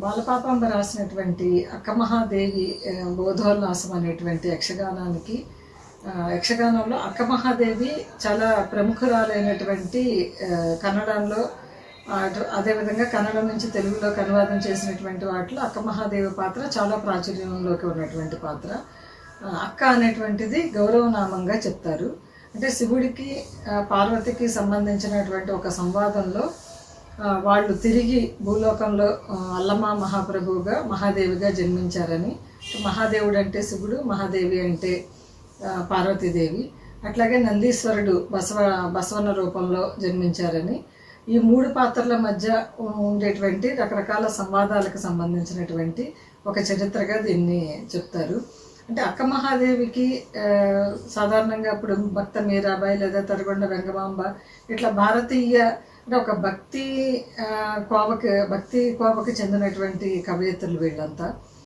బాలపాపాంబ రాసినటువంటి అక్కమహాదేవి బోధోల్లాసం అనేటువంటి యక్షగానానికి యక్షగానంలో అక్కమహాదేవి చాలా ప్రముఖురాలైనటువంటి కన్నడంలో అదేవిధంగా కన్నడం నుంచి తెలుగులోకి అనువాదం చేసినటువంటి వాటిలో అక్కమహాదేవి పాత్ర చాలా ప్రాచుర్యంలోకి ఉన్నటువంటి పాత్ర. అక్క అనేటువంటిది గౌరవనామంగా చెప్తారు. అంటే శివుడికి పార్వతికి సంబంధించినటువంటి ఒక సంవాదంలో వాళ్ళు తిరిగి భూలోకంలో అల్లమా మహాప్రభువుగా మహాదేవిగా జన్మించారని, మహాదేవుడు అంటే శివుడు, మహాదేవి అంటే పార్వతీదేవి, అట్లాగే నందీశ్వరుడు బసవన్న రూపంలో జన్మించారని, ఈ మూడు పాత్రల మధ్య ఉండేటువంటి రకరకాల సంవాదాలకు సంబంధించినటువంటి ఒక చరిత్రగా దీన్ని చెప్తారు. అంటే అక్క మహాదేవికి సాధారణంగా ఇప్పుడు భక్త మీరాబాయి లేదా తరగొండ వెంగమాంబ ఇట్లా భారతీయ అంటే ఒక భక్తి కోవకి చెందినటువంటి కవయిత్రులు వీళ్ళంతా.